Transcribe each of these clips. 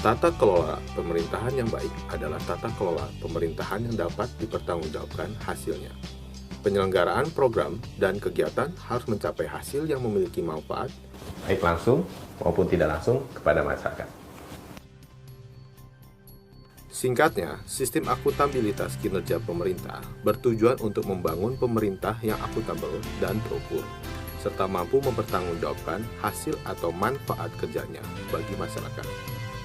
Tata kelola pemerintahan yang baik adalah tata kelola pemerintahan yang dapat dipertanggungjawabkan hasilnya. Penyelenggaraan program dan kegiatan harus mencapai hasil yang memiliki manfaat, baik langsung maupun tidak langsung kepada masyarakat. Singkatnya, sistem akuntabilitas kinerja pemerintah bertujuan untuk membangun pemerintah yang akuntabel dan terukur, serta mampu mempertanggungjawabkan hasil atau manfaat kerjanya bagi masyarakat,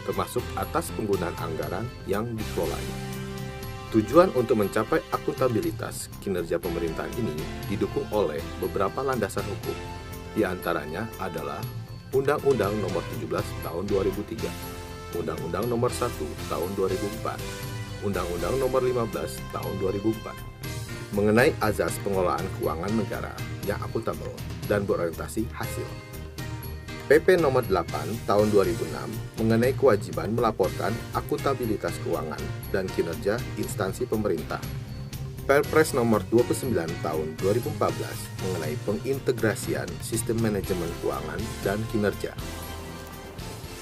termasuk atas penggunaan anggaran yang dikelolanya. Tujuan untuk mencapai akuntabilitas kinerja pemerintahan ini didukung oleh beberapa landasan hukum, di antaranya adalah Undang-Undang Nomor 17 Tahun 2003, Undang-Undang Nomor 1 Tahun 2004, Undang-Undang Nomor 15 Tahun 2004, mengenai azas pengelolaan keuangan negara yang akuntabel dan berorientasi hasil. PP Nomor 8 Tahun 2006 mengenai kewajiban melaporkan akuntabilitas keuangan dan kinerja instansi pemerintah. Perpres Nomor 29 Tahun 2014 mengenai pengintegrasian sistem manajemen keuangan dan kinerja.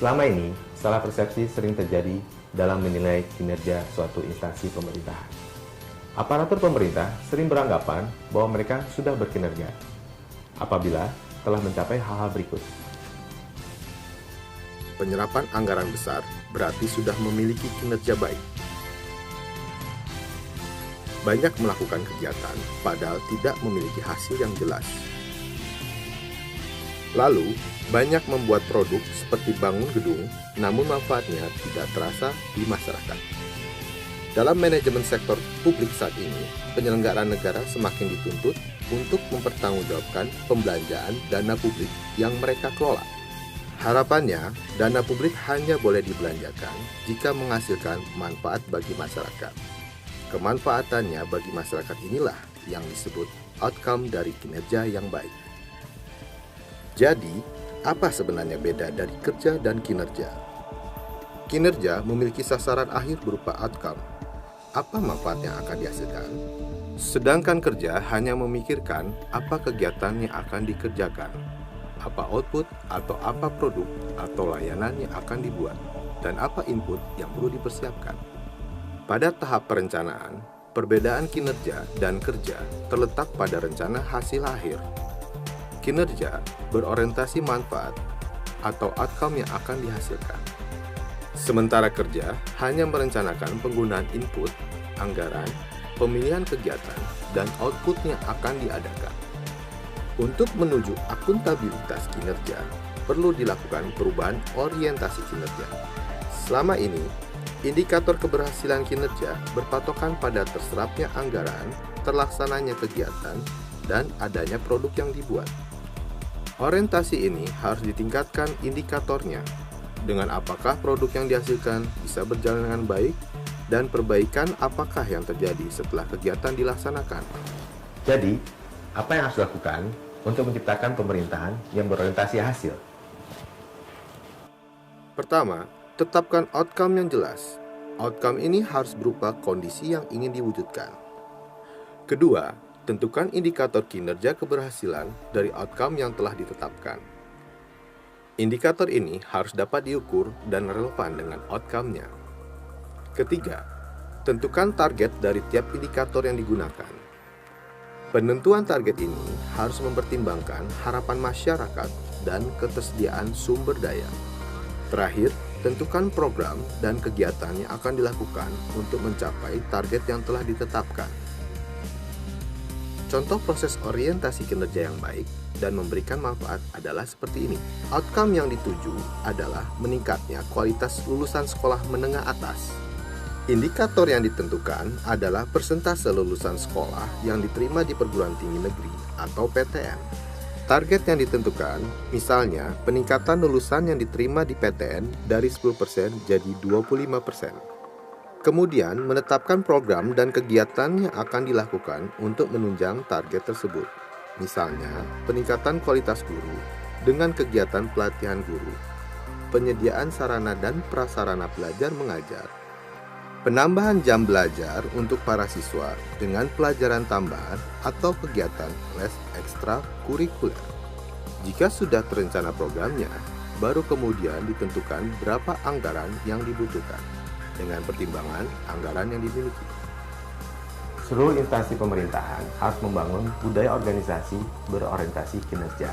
Selama ini, salah persepsi sering terjadi dalam menilai kinerja suatu instansi pemerintahan. Aparatur pemerintah sering beranggapan bahwa mereka sudah berkinerja apabila telah mencapai hal-hal berikut. Penyerapan anggaran besar berarti sudah memiliki kinerja baik. Banyak melakukan kegiatan padahal tidak memiliki hasil yang jelas. Lalu, banyak membuat produk seperti bangun gedung, namun manfaatnya tidak terasa di masyarakat. Dalam manajemen sektor publik saat ini, penyelenggaraan negara semakin dituntut untuk mempertanggungjawabkan pembelanjaan dana publik yang mereka kelola. Harapannya, dana publik hanya boleh dibelanjakan jika menghasilkan manfaat bagi masyarakat. Kemanfaatannya bagi masyarakat inilah yang disebut outcome dari kinerja yang baik. Jadi, apa sebenarnya beda dari kerja dan kinerja? Kinerja memiliki sasaran akhir berupa outcome. Apa manfaat yang akan dihasilkan? Sedangkan kerja hanya memikirkan apa kegiatan yang akan dikerjakan, apa output atau apa produk atau layanan yang akan dibuat, dan apa input yang perlu dipersiapkan. Pada tahap perencanaan, perbedaan kinerja dan kerja terletak pada rencana hasil akhir. Kinerja berorientasi manfaat atau outcome yang akan dihasilkan. Sementara kerja hanya merencanakan penggunaan input, anggaran, pemilihan kegiatan, dan output yang akan diadakan. Untuk menuju akuntabilitas kinerja, perlu dilakukan perubahan orientasi kinerja. Selama ini, indikator keberhasilan kinerja berpatokan pada terserapnya anggaran, terlaksananya kegiatan, dan adanya produk yang dibuat. Orientasi ini harus ditingkatkan indikatornya, dengan apakah produk yang dihasilkan bisa berjalan dengan baik, dan perbaikan apakah yang terjadi setelah kegiatan dilaksanakan. Jadi, apa yang harus dilakukan untuk menciptakan pemerintahan yang berorientasi hasil? Pertama, tetapkan outcome yang jelas. Outcome ini harus berupa kondisi yang ingin diwujudkan. Kedua, tentukan indikator kinerja keberhasilan dari outcome yang telah ditetapkan. Indikator ini harus dapat diukur dan relevan dengan outcome-nya. Ketiga, tentukan target dari tiap indikator yang digunakan. Penentuan target ini harus mempertimbangkan harapan masyarakat dan ketersediaan sumber daya. Terakhir, tentukan program dan kegiatan yang akan dilakukan untuk mencapai target yang telah ditetapkan. Contoh proses orientasi kinerja yang baik dan memberikan manfaat adalah seperti ini. Outcome yang dituju adalah meningkatnya kualitas lulusan sekolah menengah atas. Indikator yang ditentukan adalah persentase lulusan sekolah yang diterima di perguruan tinggi negeri atau PTN. Target yang ditentukan, misalnya peningkatan lulusan yang diterima di PTN dari 10% jadi 25%. Kemudian menetapkan program dan kegiatan yang akan dilakukan untuk menunjang target tersebut. Misalnya, peningkatan kualitas guru dengan kegiatan pelatihan guru, penyediaan sarana dan prasarana belajar mengajar, penambahan jam belajar untuk para siswa dengan pelajaran tambahan atau kegiatan les ekstra kurikuler. Jika sudah terencana programnya, baru kemudian ditentukan berapa anggaran yang dibutuhkan dengan pertimbangan anggaran yang dimiliki. Seluruh instansi pemerintahan harus membangun budaya organisasi berorientasi kinerja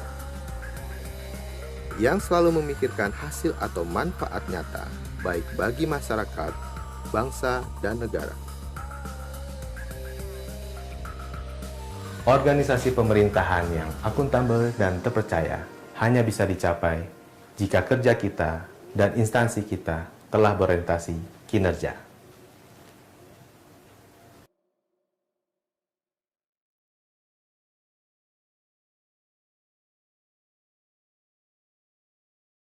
yang selalu memikirkan hasil atau manfaat nyata, baik bagi masyarakat, bangsa, dan negara. Organisasi pemerintahan yang akuntabel dan terpercaya hanya bisa dicapai jika kerja kita dan instansi kita telah berorientasi kinerja.